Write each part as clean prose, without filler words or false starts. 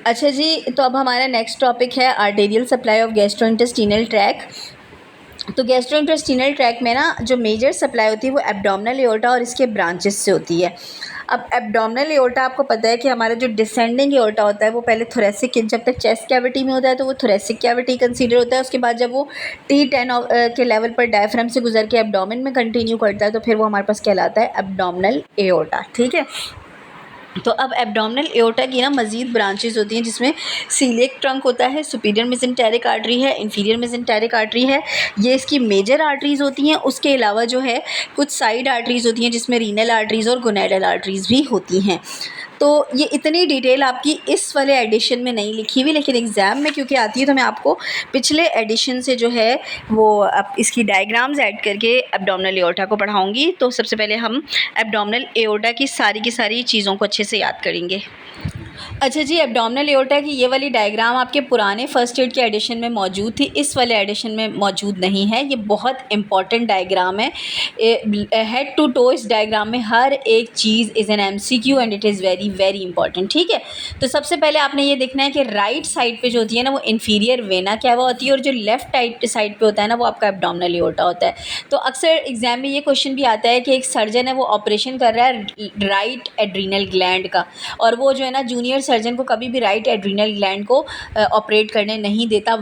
अच्छा जी, तो अब हमारा नेक्स्ट टॉपिक है arterial supply of gastrointestinal track. तो गैस्ट्रोइंटेस्टिनल ट्रैक में ना जो मेजर सप्लाई होती है वो एब्डोमिनल एओर्टा और इसके ब्रांचेस से होती है। अब एब्डोमिनल एओर्टा आपको पता है कि हमारा जो डिसेंडिंग एओर्टा होता है वो पहले थोरेसिक, जब तक चेस्ट कैविटी में होता है तो वो थोरेसिक कैविटी कंसीडर होता है। उसके बाद जब वो T10 के लेवल पर डायफ्राम से गुजर के एब्डोमेन में कंटिन्यू करता है तो फिर वो हमारे पास कहलाता है एब्डोमिनल एओर्टा। ठीक है, तो अब एब्डोमिनल एओर्टा की ना मज़ीद ब्रांचेस होती हैं जिसमें सीलिएक ट्रंक होता है, सुपीरियर मेसेंटेरिक आर्टरी है, इंफीरियर मेसेंटेरिक आर्टरी है, ये इसकी मेजर आर्टरीज़ होती हैं। उसके अलावा जो है कुछ साइड आर्टरीज़ होती हैं जिसमें रीनल आर्टरीज़ और गोनेडल आर्टरीज़ भी होती हैं। तो ये इतनी डिटेल आपकी इस वाले एडिशन में नहीं लिखी हुई, लेकिन एग्ज़ाम में क्योंकि आती है तो मैं आपको पिछले एडिशन से जो है वो अब इसकी डायग्राम्स ऐड करके एब्डोमिनल एओर्टा को पढ़ाऊँगी। तो सबसे पहले हम एब्डोमिनल एओर्टा की सारी चीज़ों को अच्छे से याद करेंगे। अच्छा जी, एब्डोमिनल एओर्टा की ये वाली डायग्राम आपके पुराने फर्स्ट एड के एडिशन में मौजूद थी, इस वाले एडिशन में मौजूद नहीं है। ये बहुत इंपॉर्टेंट डायग्राम है, हेड टू टो इस डायग्राम में हर एक चीज़ is an MCQ and it is very very important. ठीक है, तो सबसे पहले आपने ये देखना है कि राइट साइड पे जो होती है ना वो इन्फीरियर वेना कैवा होती है और जो लेफ्ट साइड पे होता है ना वो आपका एब्डोमिनल एओर्टा होता है। तो अक्सर एग्जाम में ये क्वेश्चन भी आता है कि एक सर्जन है वो ऑपरेशन कर रहा है राइट एड्रीनल ग्लैंड का, और वो जो है ना जूनियर सर्जन को कभी भी राइट एड्रीनल ग्लैंड को ऑपरेट करने नहीं देता।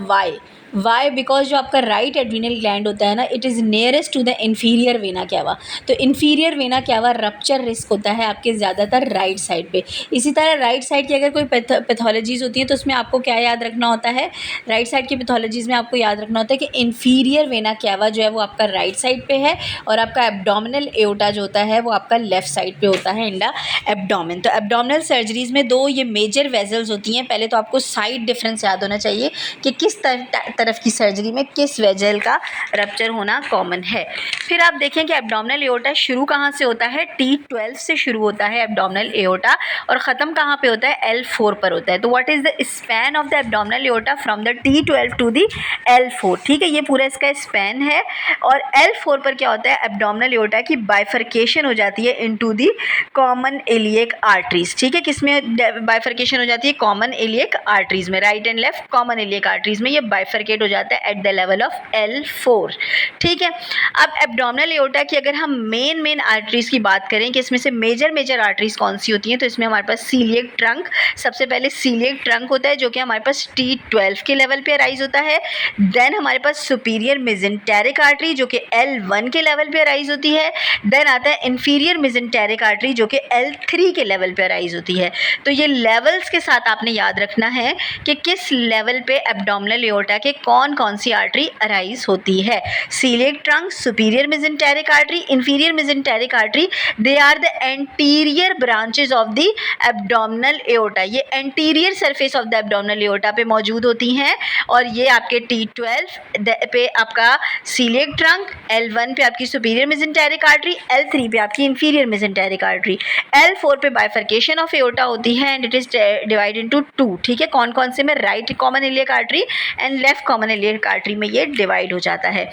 वाई बिकॉज जो आपका राइट एड्रीनल ग्लैंड होता है ना it is nearest to the inferior vena cava. तो inferior vena cava rupture risk होता है आपके ज़्यादातर राइट साइड पे। इसी तरह राइट साइड की अगर कोई पैथोलॉजीज़ होती हैं तो उसमें आपको क्या याद रखना होता है, राइट साइड की पैथोलॉजीज़ में आपको याद रखना होता है कि इन्फीरियर वेना कैवा जो है वो आपका राइट साइड पे है और आपका एब्डोमिनल एओर्टा जो होता है वो आपका लेफ्ट साइड पे होता है इन द एब्डोमेन। तो एब्डोमिनल सर्जरीज़ में दो ये मेजर वेजल्स होती हैं। पहले तो आपको साइड डिफरेंस याद होना चाहिए कि किस तरफ की सर्जरी में किस वेजल का रप्चर होना कॉमन है। फिर आप देखें कि एब्डोमिनल एओर्टा शुरू कहाँ से होता है, T12 से शुरू होता है एब्डोमिनल एओर्टा और ख़त्म कहाँ पे होता है, L4 पर होता है। तो what is the span of the abdominal aorta from the T12 to the L4। ठीक है, ये पूरा इसका स्पैन है। और L4 पर क्या होता है, एब्डोमिनल एओर्टा की बाइफर्केशन हो जाती है into the common iliac arteries. ठीक है, किसमें बाइफर्केशन हो जाती है, कॉमन इलियक आर्टरीज में, right and left common iliac arteries में ये बाइफर्केट हो जाता है at the level of L4। ठीक है, अब एब्डोमिनल एओर्टा की अगर हम मेन आर्टरीज की बात करें कि इसमें से मेजर आर्टरीज कौन सी होती हैं, तो इसमें हमारे पास सीलिएक ट्रंक, सबसे पहले सीलिएक ट्रंक होता है जो कि हमारे पास T12 के लेवल पे अराइज होता है। देन हमारे पास सुपीरियर मेसेंटेरिक आर्टरी जो कि L1 के लेवल पे अराइज होती है। देन आता है इंफीरियर मेसेंटेरिक आर्टरी जो कि L3 के लेवल पे अराइज होती है। तो ये लेवल्स के साथ आपने याद रखना है कि किस लेवल पे एब्डोमिनल एओर्टा के कौन सी आर्टरी अराइज होती है। Coeliac trunk, superior mesenteric artery, inferior mesenteric artery, they are the anterior branches of the abdominal aorta. ये anterior surface of the abdominal aorta पे मौजूद होती हैं और ये आपके T12 पे आपका सीलिएक ट्रंक, L1 पे आपकी सुपीरियर मेसेंटेरिक आर्टरी, L3 पे आपकी इंफीरियर मेसेंटेरिक आर्टरी, L4 पे बाइफर्केशन ऑफ एओर्टा होती है and it is divide into 2। ठीक है, कौन से में, right common iliac artery and left common iliac artery में ये डिवाइड हो जाता है।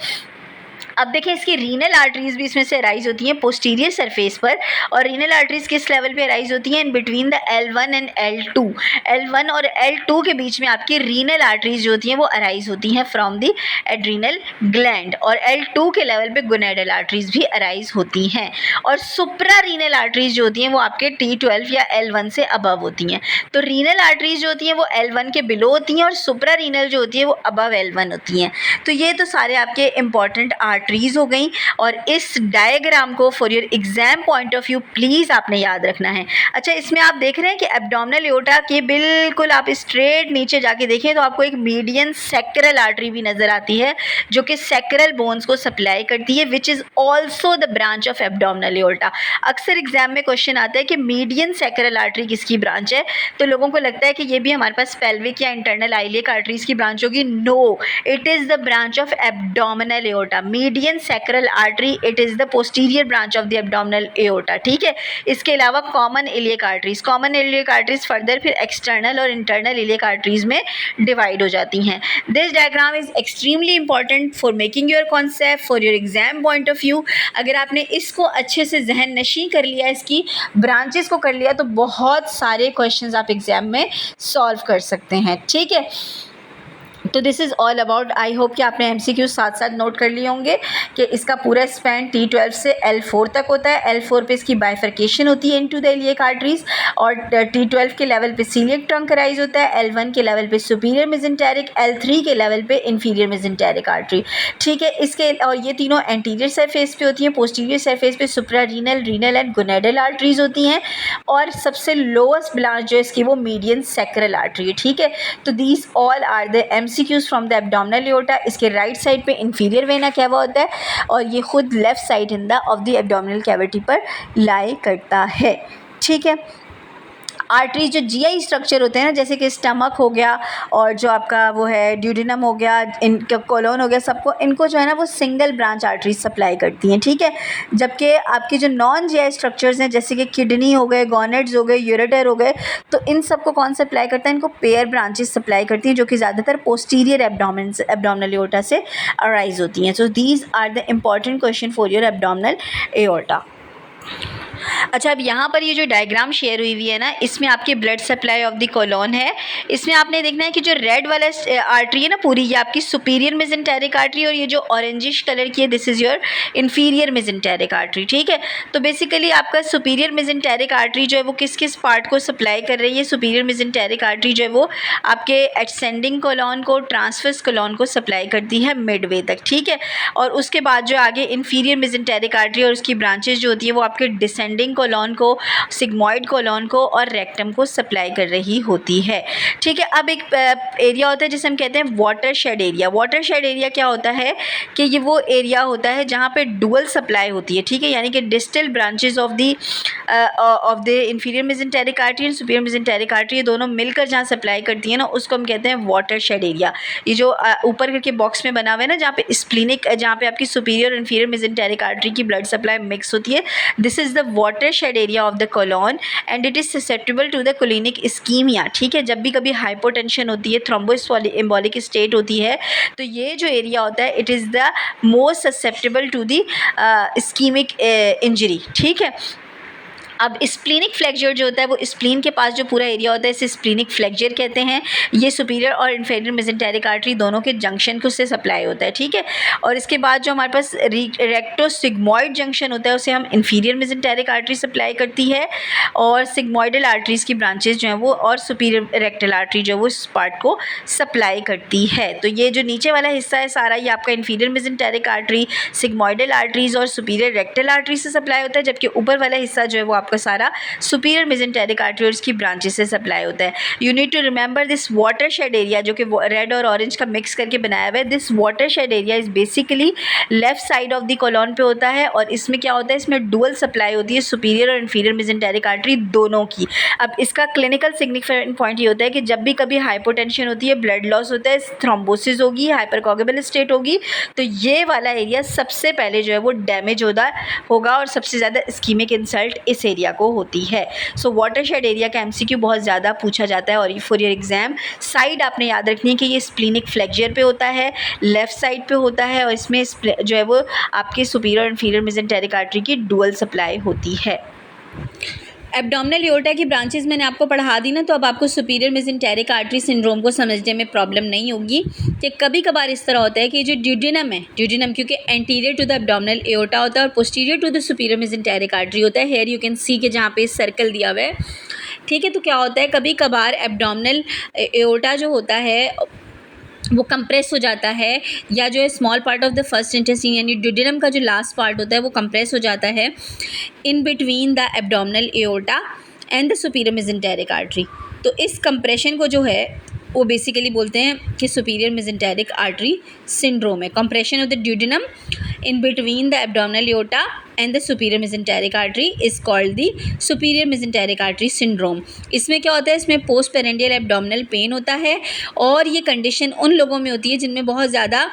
अब देखें इसकी रीनल आर्टरीज भी इसमें से अराइज होती हैं पोस्टीरियर सरफेस पर, और रीनल आर्टरीज किस लेवल पे अराइज होती हैं, इन between the L1 and L2। L1 और L2 के बीच में आपकी रीनल आर्टरीज जो होती हैं वो अराइज होती हैं फ्रॉम द एड्रीनल ग्लैंड, और L2 के लेवल पे गोनेडल आर्टरीज भी अराइज होती हैं। और सुप्रा रीनल आर्टरीज जो होती हैं वो आपके T12 या L1 से अबव होती हैं। तो रीनल आर्टरीज जो होती हैं वो L1 के बिलो होती हैं और सुप्रा रीनल जो होती है वो अबव L1 होती हैं। तो ये तो सारे आपके इंपॉर्टेंट आर्टरीज हो गई, और इस डायग्राम को for your exam point of view please आपने याद रखना है। अच्छा, इसमें आप देख रहे हैं कि एब्डोमिनल एओर्टा के बिल्कुल आप स्ट्रेट नीचे जाके देखें तो आपको एक मीडियन सैक्रल आर्टरी भी नज़र आती है जो कि सैक्रल बोन्स को सप्लाई करती है, which is also the branch of abdominal aorta. अक्सर एग्जाम में क्वेश्चन आता है कि मीडियन सैक्रल आर्टरी किसकी ब्रांच है, तो लोगों को लगता है कि ये भी हमारे पास पेल्विक या इंटरनल आइलियक आर्टरीज की ब्रांच होगी। No, it is the branch of abdominal aorta. Median median sacral artery, it is the posterior branch of the abdominal aorta, ठीक है। इसके अलावा कॉमन इलियक आर्टरीज फर्दर फिर एक्सटर्नल और internal iliac arteries में divide हो जाती हैं। This diagram is extremely important for making your concept for your exam point of view. अगर आपने इसको अच्छे से जहन नशी कर लिया, इसकी ब्रांचेस को कर लिया, तो बहुत सारे क्वेश्चंस आप एग्जाम में सॉल्व कर सकते हैं, ठीक है। तो this is all about, I hope कि आपने MCQ साथ साथ नोट कर लिए होंगे कि इसका पूरा स्पैन T12 से L4 तक होता है। L4 पे इसकी बाइफर्केशन होती है इनटू द इलियक आर्टरीज, और T12 के लेवल पे सीलियक ट्रंक राइज होता है, L1 के लेवल पे सुपीरियर मेजेंटेरिक, L3 के लेवल पे इंफीरियर मेजेंटेरिक आर्टरी, ठीक है। इसके और ये तीनों एंटीरियर सरफेस पे होती हैं, पोस्टीरियर सरफेस पे supra renal and gonadal arteries होती हैं, और सबसे लोएस्ट ब्रांच जो इसकी वो मीडियन सैक्रल आर्टरी है, ठीक है। तो these all are the MCQs from the abdominal aorta. इसके राइट साइड पे इंफीरियर वेना कैवा होता है, और ये खुद left side in the of the abdominal cavity पर लाई करता है, ठीक है। आर्टरी जो GI स्ट्रक्चर होते हैं ना, जैसे कि स्टमक हो गया और जो आपका वो है ड्यूडिनम हो गया, इनका कोलोन हो गया, सबको इनको जो है ना वो सिंगल ब्रांच आर्टरी सप्लाई करती हैं, ठीक है। जबकि आपके जो नॉन GI स्ट्रक्चर्स हैं, जैसे कि किडनी हो गए, गॉनेड्स हो गए, यूरेटर हो गए, तो इन सबको कौन सप्लाई करता है? इनको पेयर ब्रांचेस सप्लाई करती हैं, जो कि ज़्यादातर पोस्टीरियर एब्डोमिनल एओर्टा से अराइज होती हैं। So these are the important question for your abdominal aorta. अच्छा, अब यहाँ पर ये जो डायग्राम शेयर हुई है ना, इसमें आपकी blood supply of the colon है। इसमें आपने देखना है कि जो रेड वाला आर्टरी है ना पूरी, ये आपकी सुपीरियर मेजेंटेरिक आर्टरी, और ये जो ऑरेंजिश कलर की है this is your inferior mesenteric artery, ठीक है। तो बेसिकली आपका सुपीरियर मेजेंटेरिक आर्टरी जो है वो किस किस पार्ट को सप्लाई कर रही है? सुपीरियर मेजेंटेरिक आर्टरी जो है वो आपके एसेंडिंग कोलोन को, ट्रांसवर्स कोलोन को सप्लाई करती है मिडवे तक, ठीक है। और उसके बाद जो आगे इन्फीरियर मेजेंटेरिक आर्टरी और उसकी ब्रांचेज जो होती है वो आपके डिसेंडिंग कोलोन को, सिग्मॉइड कोलोन को और रेक्टम को सप्लाई कर रही होती है, ठीक है। अब एक एरिया होता है जिसे हम कहते हैं water shade area. Water shade area क्या होता है कि ये वो एरिया होता है जहाँ पे डुअल सप्लाई होती है, ठीक है, यानी कि distal branches of the inferior mesenteric artery and superior mesenteric artery, ये दोनों मिलकर जहाँ सप्लाई करती है ना, उसको हम कहते हैं वाटर शेड एरिया। ये जो ऊपर करके बॉक्स में बना हुआ है ना, जहाँ पे स्प्लीनिक, जहाँ पे आपकी सुपीरियर और इंफीरियर मेजेंटेरिक आर्टरी की ब्लड सप्लाई मिक्स होती है, this is the watershed area of the colon and it is susceptible to the colonic ischaemia, ठीक है। जब भी कभी हाइपोटेंशन होती है, थ्रोम्बोएम्बोलिक स्टेट होती है, तो ये जो एरिया होता है it is the most susceptible to the ischaemic injury, ठीक है। अब स्प्लीनिक फ्लेक्चर जो होता है वो स्प्लीन के पास जो पूरा एरिया होता है इसे स्प्लीनिक फ्लेक्चर कहते हैं। ये सुपीरियर और इंफीरियर मेजेंटेरिक आर्टरी दोनों के जंक्शन को उससे सप्लाई होता है, ठीक है। और इसके बाद जो हमारे पास रेक्टोसिग्मॉइड जंक्शन होता है उसे हम इंफीरियर मेजेंटेरिक आर्टरी सप्लाई करती है, और सिग्मॉइडल आर्टरीज़ की ब्रांचेस जो हैं वो और सुपीरियर रेक्टल आर्टरी जो है वो इस पार्ट को सप्लाई करती है। तो ये जो नीचे वाला हिस्सा है सारा ये आपका इंफीरियर मेजेंटेरिक आर्टरी, सिग्मॉइडल आर्टरीज़ और सुपीरियर रेक्टल आर्टरी से सप्लाई होता है, जबकि ऊपर वाला हिस्सा जो है वो आपका सारा सुपीरियर मेजेंटेरिक आर्टरी और इसकी ब्रांचेस से सप्लाई होता है। You need to remember this watershed area जो कि रेड और ऑरेंज का मिक्स करके बनाया हुआ है। This watershed area is basically left side of the colon पे होता है, और इसमें क्या होता है, इसमें डुअल सप्लाई होती है सुपीरियर और इंफीरियर मेजेंटेरिक आर्टरी दोनों की। अब इसका क्लिनिकल सिग्निफिकेंट पॉइंट ये होता है कि जब भी कभी हाइपोटेंशन होती है, ब्लड लॉस होता है, थ्रोम्बोसिस होगी, हाइपरकोगुलेबल स्टेट होगी, तो ये वाला एरिया सबसे पहले जो है वो डैमेज होगा और सबसे ज़्यादा इस्कीमिक इंसल्ट इस एरिया को होती है। सो वाटरशेड एरिया का MCQ बहुत ज़्यादा पूछा जाता है, और ये फॉर योर एग्जाम साइड आपने याद रखनी है कि ये स्प्लीनिक फ्लेक्चर पे होता है, लेफ्ट साइड पे होता है, और इसमें जो है वो आपके सुपीरियर और इंफीरियर मेजेंटेरिक आर्टरी की डुअल सप्लाई होती है। एब्डोमिनल एओर्टा की ब्रांचेस मैंने आपको पढ़ा दी ना, तो अब आपको सुपीरियर मेजेंटेरिक आर्टरी सिंड्रोम को समझने में प्रॉब्लम नहीं होगी कि कभी कभार इस तरह होता है कि जो ड्यूडिनम है, ड्यूडिनम क्योंकि anterior to the abdominal aorta होता है और posterior to the superior mesenteric artery होता है। हेयर यू कैन सी के जहाँ पे सर्कल दिया हुआ है, ठीक है। तो क्या होता है, कभी कभार एब्डोमिनल एओर्टा जो होता है वो कंप्रेस हो जाता है, या जो है small part of the first intestine यानी ड्यूडिनम का जो लास्ट पार्ट होता है वो कंप्रेस हो जाता है in between the abdominal aorta and the superior mesenteric artery. तो इस कंप्रेशन को जो है वो बेसिकली बोलते हैं कि सुपीरियर मेजेंटेरिक आर्टरी सिंड्रोम है। Compression of the duodenum in between the abdominal aorta and the superior mesenteric artery is called the superior mesenteric artery syndrome. इसमें क्या होता है, इसमें पोस्ट पेरेंडियल एब्डोमिनल पेन होता है, और ये कंडीशन उन लोगों में होती है जिनमें बहुत ज़्यादा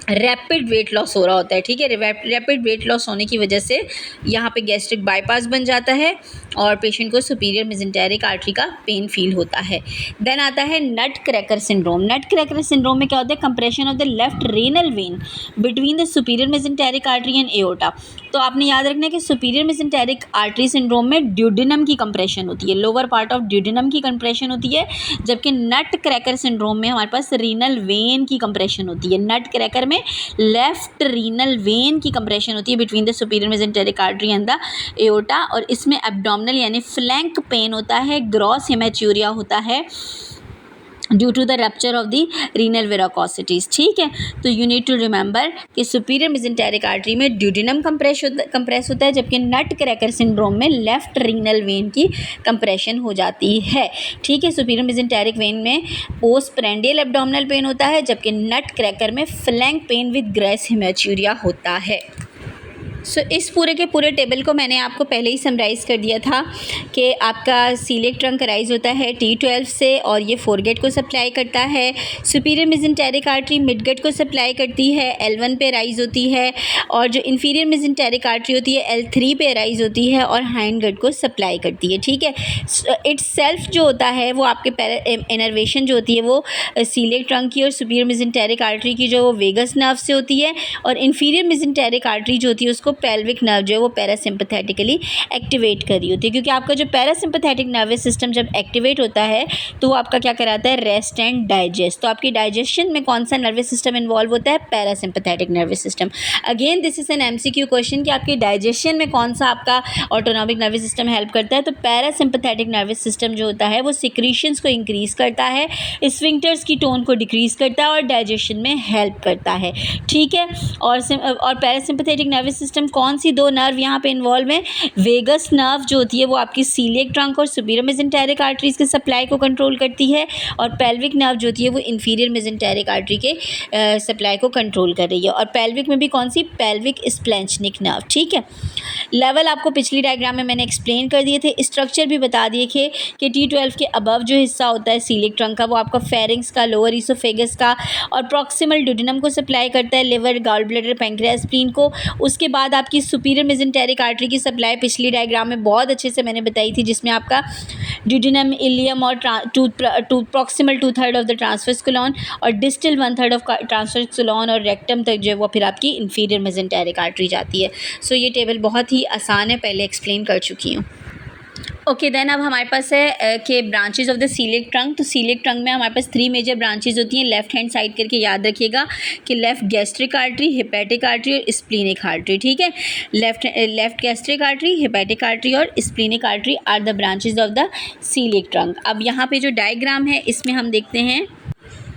रैपिड वेट लॉस हो रहा होता है, ठीक है। रैपिड वेट लॉस होने की वजह से यहाँ पे गैस्ट्रिक बाईपास बन जाता है और पेशेंट को सुपीरियर मेसेंटेरिक आर्टरी का पेन फील होता है। देन आता है नट क्रैकर सिंड्रोम। नट क्रैकर सिंड्रोम में क्या होता है, compression of the left renal vein between the superior mesenteric artery and aorta. तो आपने याद रखना है कि सुपीरियर मेसेंटेरिक आर्टरी सिंड्रोम में ड्यूडेनम की कंप्रेशन होती है, लोअर पार्ट ऑफ ड्यूडेनम की कंप्रेशन होती है, जबकि नट क्रैकर सिंड्रोम में हमारे पास रीनल वेन की कंप्रेशन होती है। नट क्रैकर में लेफ्ट रीनल वेन की कंप्रेशन होती है between the superior mesenteric artery and the aorta, और इसमें एब्डोमिनल यानी फ्लैंक पेन होता है, ग्रॉस हेमेच्यूरिया होता है due to the rupture of the renal varicosities, ठीक है। तो यू नीड टू रिमेंबर कि सुपीरियर मेसेंटेरिक आर्टरी में ड्यूडेनम कंप्रेस होता है, जबकि नट क्रैकर सिंड्रोम में लेफ्ट रीनल वेन की कंप्रेशन हो जाती है, ठीक है। सुपीरियर मेसेंटेरिक वेन में पोस्ट प्रेंडियल एब्डोमिनल पेन होता है, जबकि नट क्रैकर में flank pain with gross haematuria होता है। सो इस पूरे के पूरे टेबल को मैंने आपको पहले ही समराइज़ कर दिया था कि आपका सीलिएक ट्रंक राइज होता है T12 से और ये फोरगेट को सप्लाई करता है। सुपीरियर मेसेंटेरिक आर्टरी मिडगेट को सप्लाई करती है, L1 पे राइज होती है, और जो इन्फीरियर मेसेंटेरिक आर्टरी होती है L3 पे राइज होती है और हाइंड गट को सप्लाई करती है, ठीक है। इट्स सेल्फ जो होता है वो आपके इनर्वेशन जो होती है वो सीलिएक ट्रंक की और सुपीरियर मेसेंटेरिक आर्टरी की जो वेगस नर्व से होती है, और इन्फीरियर मेसेंटेरिक आर्टरी जो होती है उसको पेल्विक नर्व जो है वो पैरासिम्पैथेटिकली एक्टिवेट कर रही होती है, क्योंकि आपका जो पैरासिम्पैथेटिक नर्वस सिस्टम जब एक्टिवेट होता है तो वो आपका क्या कराता है, रेस्ट एंड डाइजेस्ट। तो आपकी डाइजेशन में कौन सा नर्वस सिस्टम इन्वॉल्व होता है, parasympathetic nervous system. Again this is an MCQ question कि आपकी डाइजेशन में कौन सा आपका ऑटोनॉमिक नर्वस सिस्टम हेल्प करता है, तो पैरासिम्पैथेटिक नर्वस सिस्टम जो होता है वो सिक्रीशंस को इंक्रीज करता है, स्फिंक्टर्स की टोन को डिक्रीज करता है और डाइजेशन में हेल्प करता है, ठीक है। और पैरासिम्पैथेटिक नर्वस सिस्टम कौन सी दो नर्व यहाँ पे इन्वॉल्व है, वेगस नर्व जो होती है वो आपकी सीलिएक ट्रंक और सुपीरियर मेसेंटेरिक आर्टरीज के सप्लाई को कंट्रोल करती है, और पेल्विक नर्व जो होती है वो इन्फीरियर मेसेंटेरिक आर्टरी के सप्लाई को कंट्रोल कर रही है, और पेल्विक में भी कौन सी, पेल्विक स्प्लेंचनिक नर्व, ठीक है। लेवल आपको पिछली डायग्राम में मैंने एक्सप्लेन कर दिए थे, स्ट्रक्चर भी बता दिए थे कि T12 के अबव जो हिस्सा होता है सीलिएक ट्रंक का वो आपका फेरिंग्स का, लोअर ईसोफेगस का और प्रॉक्सिमल ड्यूडेनम को सप्लाई करता है, liver, gall bladder, pancreas, spleen को। उसके बाद आपकी सुपीरियर मेसेंटेरिक आर्टरी की सप्लाई पिछली डायग्राम में बहुत अच्छे से मैंने बताई थी, जिसमें आपका ड्यूडेनम, इलियम और proximal 2/3 of the transverse colon और डिस्टल 1/3 ऑफ ट्रांसवर्स कोलॉन और रेक्टम तक जो है वो फिर आपकी इन्फीरियर मेसेंटेरिक आर्टरी जाती है। सो ये टेबल बहुत ही आसान है, पहले एक्सप्लेन कर चुकी हूँ। ओके देन अब हमारे पास है कि branches of the coeliac trunk. तो सीलिएक ट्रंक में हमारे पास 3 मेजर ब्रांचेज होती हैं, लेफ्ट हैंड साइड करके याद रखिएगा कि left gastric artery, hepatic artery और स्प्लीनिक आर्टरी, ठीक है। Left gastric artery, hepatic artery और splenic artery are the branches of the coeliac trunk. अब यहाँ पे जो डायग्राम है इसमें हम देखते हैं,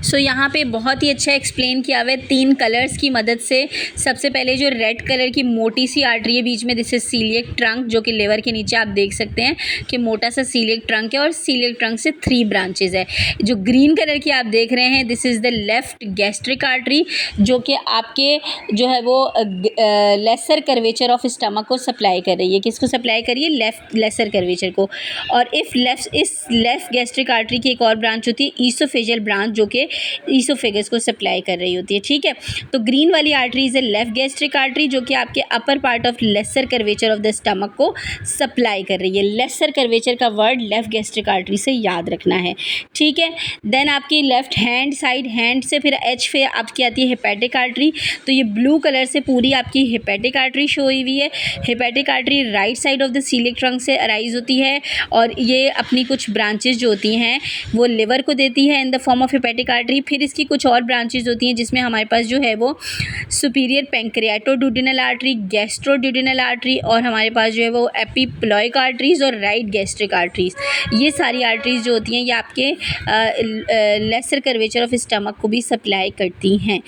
सो यहाँ पे बहुत ही अच्छा एक्सप्लेन किया हुआ है 3 कलर्स की मदद से। सबसे पहले जो रेड कलर की मोटी सी आर्टरी है बीच में, दिस इज सीलिएक ट्रंक, जो कि लिवर के नीचे आप देख सकते हैं कि मोटा सा सीलिएक ट्रंक है और सीलिएक ट्रंक से 3 ब्रांचेज है। जो ग्रीन कलर की आप देख रहे हैं this is the left gastric artery, जो कि आपके जो है वो लेसर कर्वेचर ऑफ स्टमक को सप्लाई कर रही है। किसको सप्लाई करिए, लेसर कर्वेचर को। और इस लेफ्ट गैस्ट्रिक आर्टरी की एक और ब्रांच होती है ईसोफेजियल ब्रांच, जो कि ईसोफेगस को सप्लाई कर रही होती है, ठीक है। तो ग्रीन वाली artery is a left gastric artery, जो कि आपके upper part of lesser curvature of the stomach को सप्लाई कर रही है। लेसर कर्वेचर का वर्ड लेफ्ट गैस्ट्रिक आर्टरी से याद रखना है, ठीक है। देन आपकी लेफ्ट हैंड साइड, हैंड से फिर H पे आपकी आती है हिपैटिक आर्टरी। तो ये ब्लू कलर से पूरी आपकी हिपैटिक आर्टरी शो हुई है। Hepatic artery right side of the coeliac trunk से अराइज होती है, और ये अपनी कुछ ब्रांचेज जो होती हैं वो लिवर को देती है in the form of hepatic artery. फिर इसकी कुछ और ब्रांचेज होती हैं जिसमें हमारे पास जो है वो सुपीरियर पैंक्रियाटोड्यूडेनल आर्टरी, गैस्ट्रोड्यूडेनल आर्टरी और हमारे पास जो है वो एपिप्लॉइक आर्टरीज और राइट गैस्ट्रिक आर्टरीज, ये सारी आर्टरीज जो होती हैं ये आपके लेसर कर्वेचर ऑफ स्टमक को भी सप्लाई करती हैं।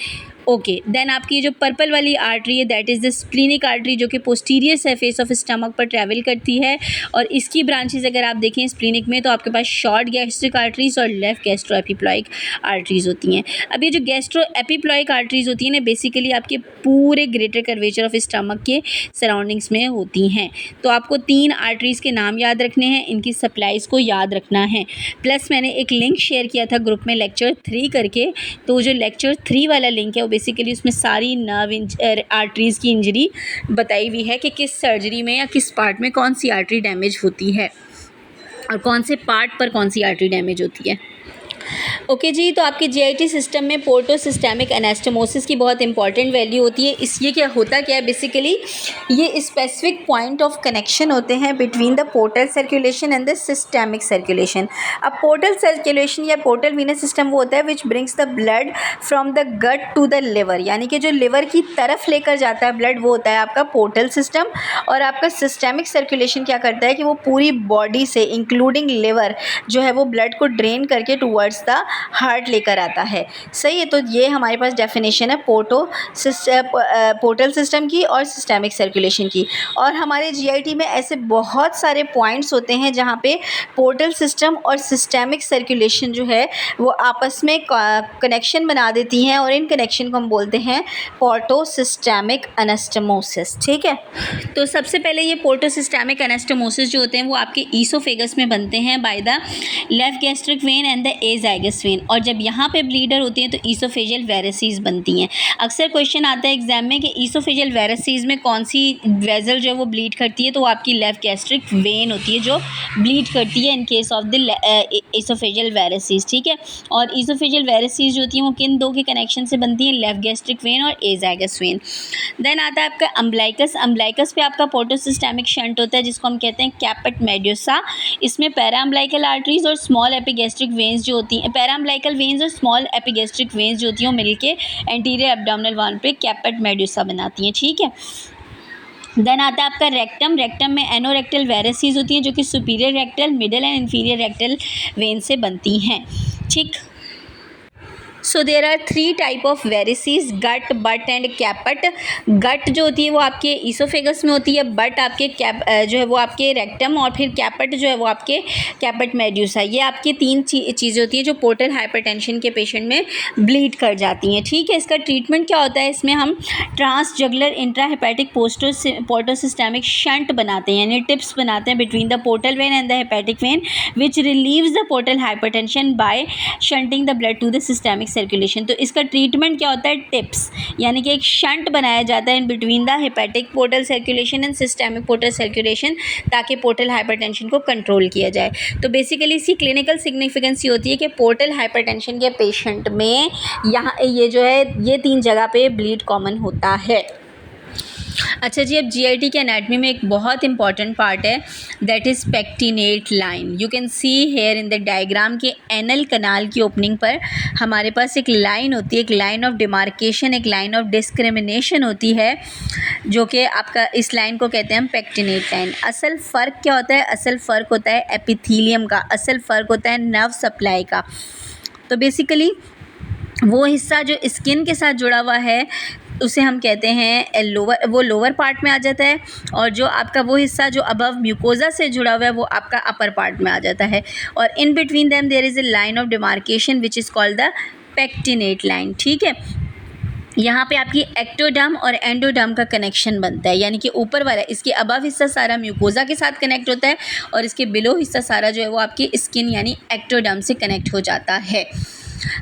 ओके देन आपकी जो पर्पल वाली आर्टरी है that is the splenic artery, जो कि पोस्टीरियर सरफेस ऑफ स्टमक पर ट्रैवल करती है, और इसकी ब्रांचेज अगर आप देखें स्प्लीनिक में तो आपके पास शॉर्ट गैस्ट्रिक आर्टरीज और लेफ्ट गैस्ट्रो एपिप्लॉइक आर्टरीज होती हैं। अब ये जो गैस्ट्रो एपिप्लॉइक आर्टरीज होती हैं ना बेसिकली आपके पूरे ग्रेटर कर्वेचर ऑफ स्टमक के सराउंडिंग्स में होती हैं। तो आपको 3 आर्टरीज़ के नाम याद रखने हैं, इनकी सप्लाईज़ को याद रखना है। प्लस मैंने एक लिंक शेयर किया था ग्रुप में लेक्चर 3 करके, तो जो लेक्चर 3 वाला लिंक है वो बेसिकली उसमें सारी नर्व आर्टरीज़ की इंजरी बताई हुई है कि किस सर्जरी में या किस पार्ट में कौन सी आर्टरी डैमेज होती है और कौन से पार्ट पर कौन सी आर्टरी डैमेज होती है। ओके जी, तो आपके जीआईटी सिस्टम में पोर्टो सिस्टेमिक एनास्टोमोसिस की बहुत इंपॉर्टेंट वैल्यू होती है। ये क्या होता क्या है, बेसिकली ये स्पेसिफिक पॉइंट ऑफ कनेक्शन होते हैं between the portal circulation and the systemic circulation. अब पोर्टल सर्कुलेशन या पोर्टल वीनस सिस्टम वो होता है which brings the blood from the gut to the liver, यानी कि जो लिवर की तरफ लेकर जाता है ब्लड, वो होता है आपका पोर्टल सिस्टम। और आपका सिस्टेमिक सर्कुलेशन क्या करता है कि वो पूरी बॉडी से इंक्लूडिंग लिवर जो है वो ब्लड को ड्रेन करके टूवर्ड्स द हार्ट लेकर आता है। सही है, तो ये हमारे पास डेफिनेशन है पोर्टल सिस्टम की और सिस्टेमिक सर्कुलेशन की। और हमारे जीआईटी में ऐसे बहुत सारे पॉइंट्स होते हैं जहाँ पे पोर्टल सिस्टम और सिस्टेमिक सर्कुलेशन जो है वो आपस में कनेक्शन बना देती हैं और इन कनेक्शन को हम बोलते हैं पोर्टो सिस्टेमिक एनास्टोमोसिस। ठीक है, तो सबसे पहले ये पोर्टो सिस्टेमिक एनास्टोमोसिस जो होते हैं वो आपके ईसोफेगस में बनते हैं by the left gastric when and the azygos when, और जब यहाँ पे ब्लीडर होती है तो ईसोफेजियल वेरेसिस बनती हैं। अक्सर क्वेश्चन आता है एग्जाम में कि ईसोफेजियल वेरेसिस में कौन सी वेजल जो है वो ब्लीड करती है, तो वो आपकी लेफ्ट गैस्ट्रिक वेन होती है जो ब्लीड करती है in case of the oesophageal varices. ठीक है, और ईसोफेजियल वेरेसिस जो होती है वो किन दो के कनेक्शन से बनती है, लेफ्ट गैस्ट्रिक वेन और एजाइगस वेन। देन आता है आपका अम्बलाइकस। अम्बलाइकस पे आपका पोर्टो सिस्टेमिक शंट होता है जिसको हम कहते हैं कैपेट मेड्यूसा। इसमें पैरा अम्बलाइकल आर्टरीज और स्मॉल एपिगैस्ट्रिक वेन्स जो होती हैं, पैरा अम्बलाइकल वेन्स और स्मॉल एपिगैस्ट्रिक वेन्स जो होती हैं वो मिलके एंटीरियर एब्डोमिनल वॉल पे कैपेट मेड्यूसा बनाती हैं। ठीक है, देन आता है आपका रेक्टम। रेक्टम में एनोरेक्टल वेरेसिस होती हैं जो कि superior rectal, middle and inferior rectal vein से बनती हैं। ठीक, so there are 3 type of varices, gut, butt and caput. Gut जो होती है वो आपके ईसोफेगस में होती है, बट आपके जो है वो आपके रेक्टम, और फिर कैपेट जो है वो आपके कैपेट मेड्यूसा। ये आपकी 3 चीज़ें होती हैं जो पोर्टल हाइपरटेंशन के पेशेंट में ब्लीड कर जाती हैं। ठीक है, इसका ट्रीटमेंट क्या होता है, इसमें हम transjugular intrahepatic porto systemic shunt बनाते हैं, यानी टिप्स बनाते हैं between the portal vein and the hepatic vein which relieves the portal hypertension by shunting the blood to the systemic circulation. तो इसका ट्रीटमेंट क्या होता है, टिप्स, यानी कि एक शंट बनाया जाता है in between the hepatic portal circulation and systemic portal circulation ताकि पोर्टल हाइपरटेंशन को कंट्रोल किया जाए। तो बेसिकली इसकी क्लिनिकल सिग्निफिकेंस ये होती है कि पोर्टल हाइपरटेंशन के पेशेंट में यहाँ ये जो है ये 3 जगह पे ब्लीड कॉमन होता है। अच्छा जी, अब जीआईटी के एनाटमी में एक बहुत इंपॉर्टेंट पार्ट है that is pectinate line. You can see here in the diagram के एनल कनाल की ओपनिंग पर हमारे पास एक लाइन होती है, एक लाइन ऑफ डिमार्केशन, एक लाइन ऑफ डिस्क्रिमिनेशन होती है जो कि आपका इस लाइन को कहते हैं हम पेक्टिनेट लाइन। असल फ़र्क क्या होता है, असल फ़र्क होता है एपिथीलियम का, असल फ़र्क होता है नर्व सप्लाई का। तो बेसिकली वो हिस्सा जो स्किन के साथ जुड़ा हुआ है उसे हम कहते हैं लोअर, वो लोअर पार्ट में आ जाता है, और जो आपका वो हिस्सा जो अबव म्यूकोजा से जुड़ा हुआ है वो आपका अपर पार्ट में आ जाता है, और in between them there is a line of demarcation which is called the pectinate line. ठीक है, यहाँ पे आपकी एक्टोडर्म और एंडोडर्म का कनेक्शन बनता है, यानी कि ऊपर वाला इसके अबव हिस्सा सारा म्यूकोजा के साथ कनेक्ट होता है और इसके बिलो हिस्सा सारा जो है वो आपकी स्किन यानी एक्टोडर्म से कनेक्ट हो जाता है।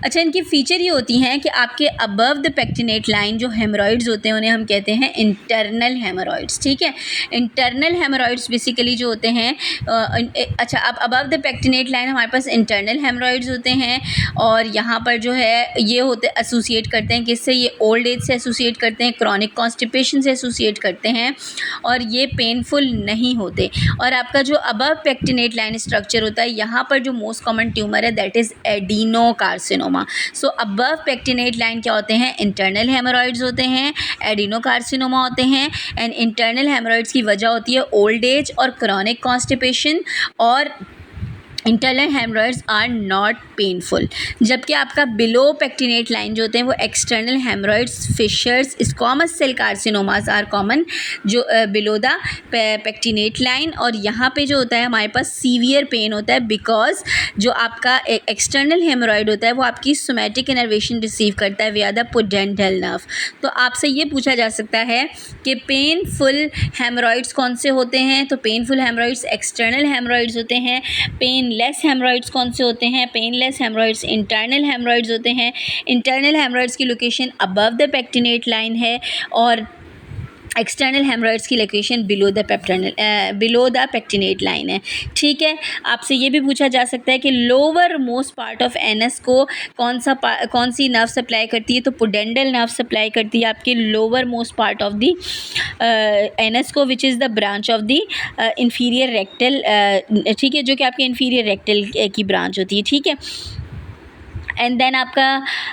अच्छा, इनकी फ़ीचर ये होती हैं कि आपके अबव द पेक्टिनेट लाइन जो हेमरॉइड्स होते हैं उन्हें हम कहते हैं इंटरनल हेमरॉइड्स। ठीक है, इंटरनल हेमरॉइड्स बेसिकली जो होते हैं अच्छा, अब अबव द पेक्टिनेट लाइन हमारे पास इंटरनल हेमरॉइड्स होते हैं, और यहाँ पर जो है ये होते एसोसिएट करते हैं किससे, ये ओल्ड एज से एसोसिएट करते हैं, क्रॉनिक कॉन्स्टिपेशन से एसोसिएट करते हैं, और ये पेनफुल नहीं होते। और आपका जो अबव पेक्टिनेट लाइन स्ट्रक्चर होता है यहाँ पर जो मोस्ट कॉमन ट्यूमर है that is adenocarcinoma. So above pectinate line क्या होते हैं, इंटरनल हेमरॉइड्स होते हैं, एडिनोकार्सिनोमा होते हैं, एंड इंटरनल हेमरॉइड्स की वजह होती है ओल्ड एज और क्रॉनिक कॉन्स्टिपेशन, और internal haemorrhoids are not painful. जबकि आपका बिलो पेक्टिनेट लाइन जो होते हैं वो external haemorrhoids, fissures, squamous cell carcinomas are common जो बिलो द पेक्टिनेट लाइन, और यहाँ पे जो होता है हमारे पास सीवियर पेन होता है बिकॉज जो आपका एक्सटर्नल हेमरॉइड होता है वो आपकी सोमैटिक इनर्वेशन रिसीव करता है विया द पुडेंटल नर्व। तो आपसे ये पूछा जा सकता है कि पेनफुल हेमरॉइड्स कौन से होते हैं, तो पेनफुल हेमरॉइड्स एक्सटर्नल हेमरॉइड्स होते हैं, पेन पेनलेस हेमरॉइड्स कौन से होते हैं? पेनलेस हेमरॉइड्स इंटरनल हेमरॉइड्स होते हैं। इंटरनल हेमरॉइड्स की location above the pectinate line है और एक्सटर्नल हेमरॉइड्स की location below the pectinate line है। ठीक है, आपसे ये भी पूछा जा सकता है कि lower most part of anus को कौन सी नर्व सप्लाई करती है? तो पुडेंडल नर्व सप्लाई करती है आपके lowermost part of the anus को, which is the branch of the inferior rectal. ठीक है, जो कि आपके इंफीरियर रेक्टल की ब्रांच होती है। ठीक है, एंड देन आपका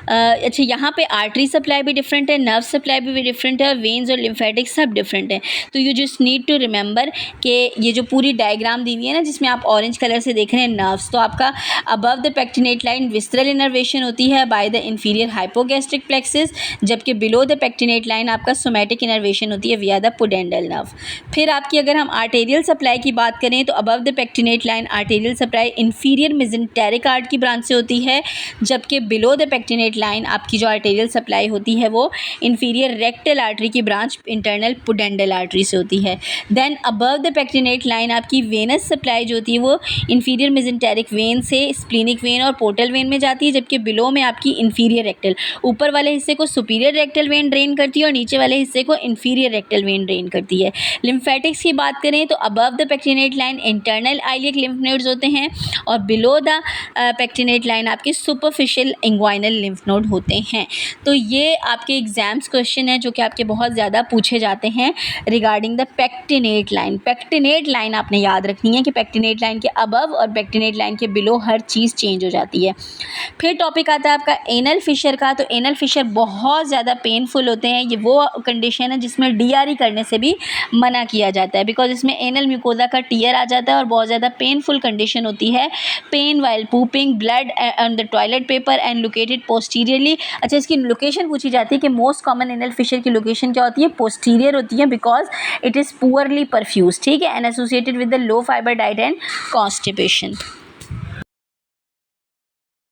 अच्छा यहाँ पे आर्टरी सप्लाई भी डिफरेंट है, नर्व सप्लाई भी डिफरेंट है, और वेन्स और लिम्फेटिक सब डिफरेंट है। तो you just need to remember कि ये जो पूरी डायग्राम दी हुई है ना, जिसमें आप ऑरेंज कलर से देख रहे हैं नर्व्स, तो आपका above the pectinate line विस्ट्रल innervation होती है by the inferior hypogastric plexus, जबकि बिलो द पेक्टिनेट लाइन आपका सोमैटिक इनर्वेशन होती है विया द पुडेंडल नर्व। फिर आपकी अगर हम आर्टेरियल सप्लाई की बात करें तो above the pectinate line arterial supply inferior mesenteric art की ब्रांच से होती है, जबकि बिलो द पेक्टिनेट लाइन आपकी जो आर्टेरियल सप्लाई होती है वो इंफीरियर रेक्टल आर्टरी की ब्रांच इंटरनल पुडेंडल आर्टरी से होती है। Then above the pectinate line आपकी वेनस सप्लाई जो होती है वो इंफीरियर मेसेंटेरिक वेन से स्प्लीनिक वेन और पोर्टल वेन में जाती है, जबकि बिलो में आपकी इंफीरियर रेक्टल, ऊपर वाले हिस्से को सुपीरियर रेक्टल वेन ड्रेन करती है और नीचे वाले हिस्से को इंफीरियर रेक्टल वेन ड्रेन करती है। लिम्फेटिक्स की बात करें तो above the pectinate line internal iliac lymph nodes होते हैं और बिलो द पेक्टिनेट लाइन आपके सुपरफिशियल इंग्वाइनल लिम्फ नोड होते हैं। तो ये आपके एग्जाम्स क्वेश्चन है जो कि आपके बहुत ज़्यादा पूछे जाते हैं regarding the pectinate line. Pectinate line आपने याद रखनी है कि पेक्टिनेट लाइन के अबव और पेक्टिनेट लाइन के बिलो हर चीज़ चेंज हो जाती है। फिर टॉपिक आता है आपका एनल फिशर का। तो एनल फिशर बहुत ज़्यादा पेनफुल होते हैं। ये वो कंडीशन है जिसमें डीआरई करने से भी मना किया जाता है, बिकॉज इसमें एनल म्यूकोजा का टीयर आ जाता है और बहुत ज़्यादा पेनफुल कंडीशन होती है। Pain while pooping, blood on the toilet paper and located posteriorly. अच्छा, इसकी लोकेशन पूछी जाती है कि मोस्ट कॉमन एनल फिशर की लोकेशन क्या होती है? पोस्टीरियर होती है, because it is poorly perfused. ठीक है, and associated with the low fibre diet and constipation.